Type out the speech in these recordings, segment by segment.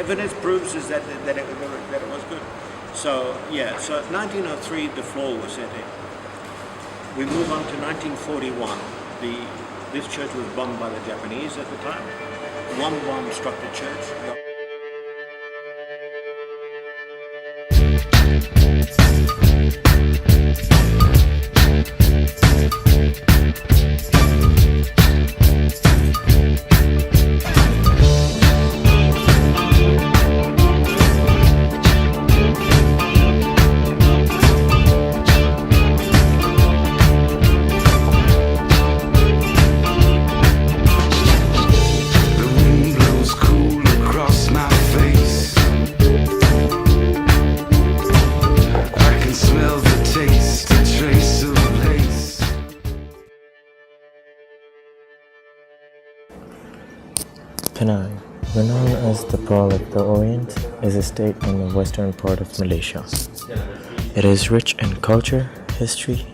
evidence proves is that it was good. So yeah, so 1903 the floor was set in. We move on to 1941. This church was bombed by the Japanese at the time. One bomb struck the church. Penang, renowned as the Pearl of the Orient, is a state in the western part of Malaysia. It is rich in culture, history,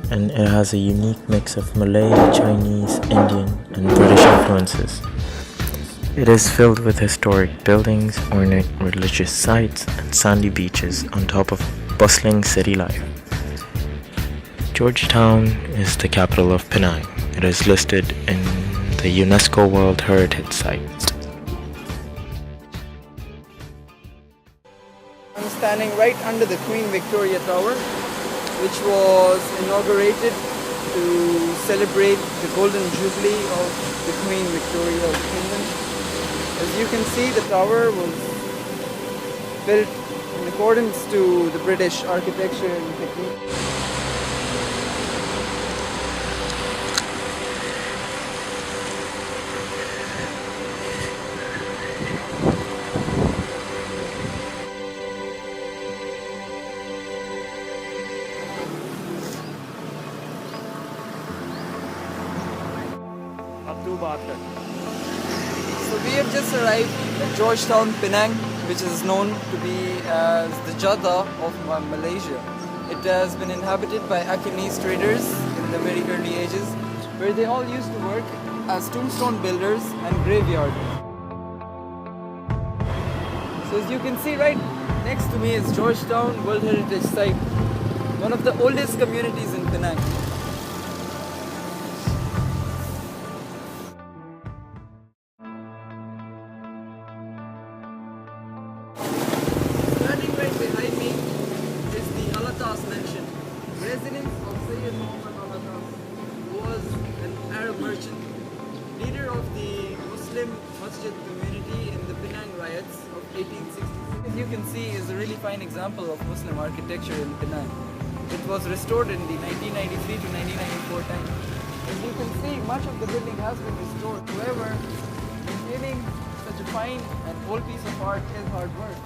and it has a unique mix of Malay, Chinese, Indian, and British influences. It is filled with historic buildings, ornate religious sites, and sandy beaches on top of bustling city life. Georgetown is the capital of Penang. It is listed in the UNESCO World Heritage Site. I'm standing right under the Queen Victoria Tower, which was inaugurated to celebrate the Golden Jubilee of the Queen Victoria of England. As you can see, the tower was built in accordance to the British architecture and technique. So we have just arrived at Georgetown, Penang, which is known to be as the Jeddah of Malaysia. It has been inhabited by Akinese traders in the very early ages, where they all used to work as tombstone builders and graveyarders. So as you can see right next to me is Georgetown World Heritage Site, one of the oldest communities in Penang. Behind me is the Alatas mansion, residence of Sayyid Muhammad Alatas, who was an Arab merchant, leader of the Muslim Masjid community in the Penang riots of 1866. As you can see, is a really fine example of Muslim architecture in Penang. It was restored in the 1993 to 1994 time. As you can see, much of the building has been restored. However, maintaining such a fine and old piece of art is hard work.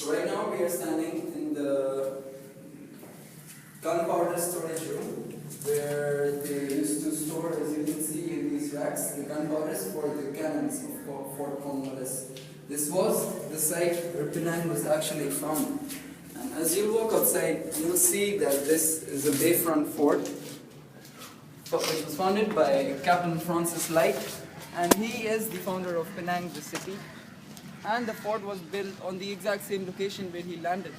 Right now we are standing in the gunpowder storage room, where they used to store, as you can see in these racks, the gunpowders for the cannons of Fort Cornwallis. This was the site where Penang was actually found. And as you walk outside, you'll see that this is a bayfront fort, which was founded by Captain Francis Light, and he is the founder of Penang, the city. And the fort was built on the exact same location where he landed.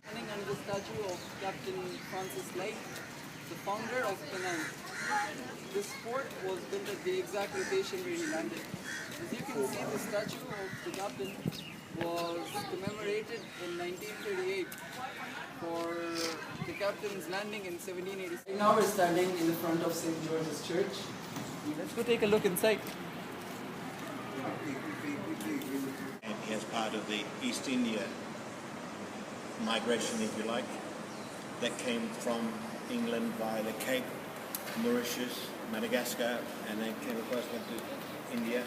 Standing under the statue of Captain Francis Light, the founder of Penang. This fort was built at the exact location where he landed. As you can see, the statue of the captain was commemorated in 1938 for the captain's landing in 1786. Now we're standing in the front of St. George's Church. Let's go take a look inside. As part of the East India migration, if you like, that came from England via the Cape, Mauritius, Madagascar, and then came across into India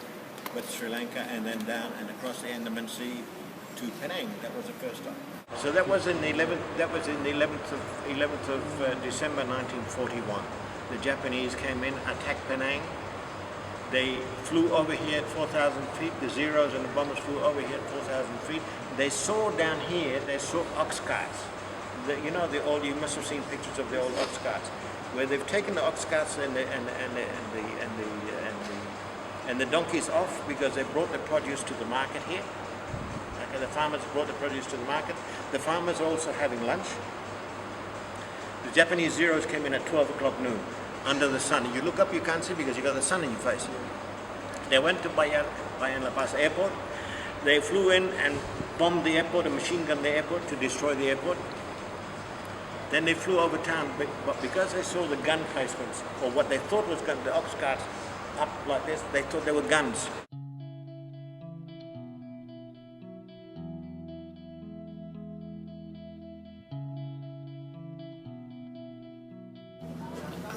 with Sri Lanka, and then down and across the Andaman Sea to Penang. That was the first time. So that was in the 11th of December 1941. The Japanese came in, attacked Penang. They flew over here at 4,000 feet. The Zeros and the bombers flew over here at 4,000 feet. They saw down here, they saw ox carts you know, the old, you must have seen pictures of the old ox carts, where they've taken the ox carts and the donkeys off because they brought the produce to the market here. Okay, the farmers brought the produce to the market. The farmers are also having lunch. The Japanese Zeros came in at 12 o'clock noon, under the sun. You look up, you can't see because you got the sun in your face. They went to Bayan La Paz airport. They flew in and bombed the airport, and machine gunned the airport to destroy the airport. Then they flew over town, but because they saw the gun placements, or what they thought was guns, the ox carts up like this, they thought they were guns.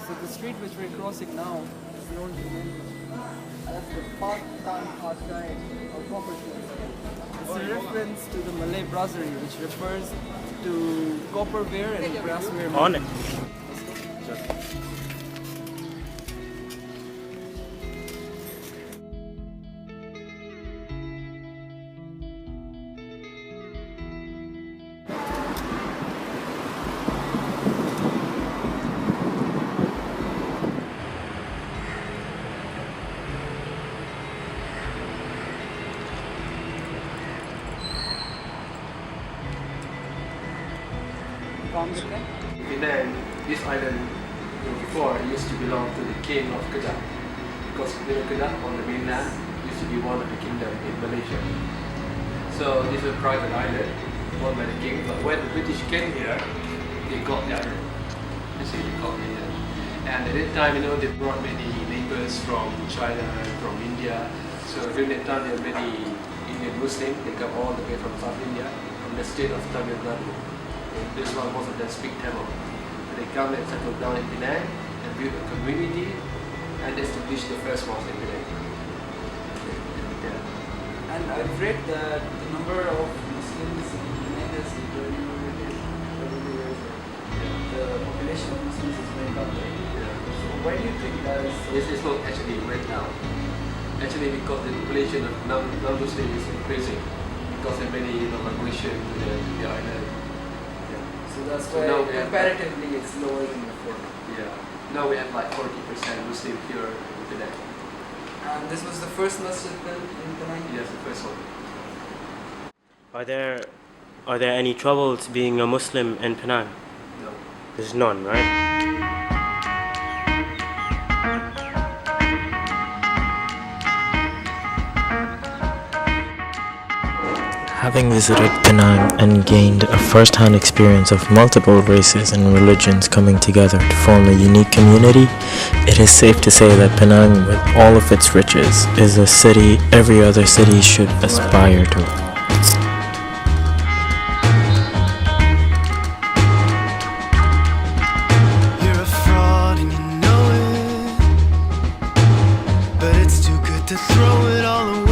So the street which we're crossing now is known to many as the Part-Time Archive of Gokulsing. It's a reference to the Malay brasserie, which refers to copperware and brassware. On it. Penang, this island before used to belong to the king of Kedah, because Kedah on the mainland used to be one of the kingdom in Malaysia. So this is a private island owned by the king, but when the British came here, they got the island. You see, they got it here. And at that time, they brought many neighbors from China and from India. So during that time, there were many Indian Muslims. They come all the way from South India, from the state of Tamil Nadu. This one, most of them speak Tamil. So they come and settle down in Penang and build a community and establish the first mosque in Penang. Yeah. And I've read that the number of Muslims in Penang has really reduced over the years. The population of Muslims is going up. So why do you think that is? It's not actually went down. Actually, because the population of non-Muslims is increasing because of many migration to the island. So that's So why now we have comparatively it's lower than before. Yeah. Now we have like 40% Muslim here in Penang. And this was the first masjid built in Penang? Yes, the first one. Are there any troubles being a Muslim in Penang? No. There's none, right? Having visited Penang and gained a first-hand experience of multiple races and religions coming together to form a unique community, it is safe to say that Penang, with all of its riches, is a city every other city should aspire to. You're a fraud and you know it, but it's too good to throw it all away.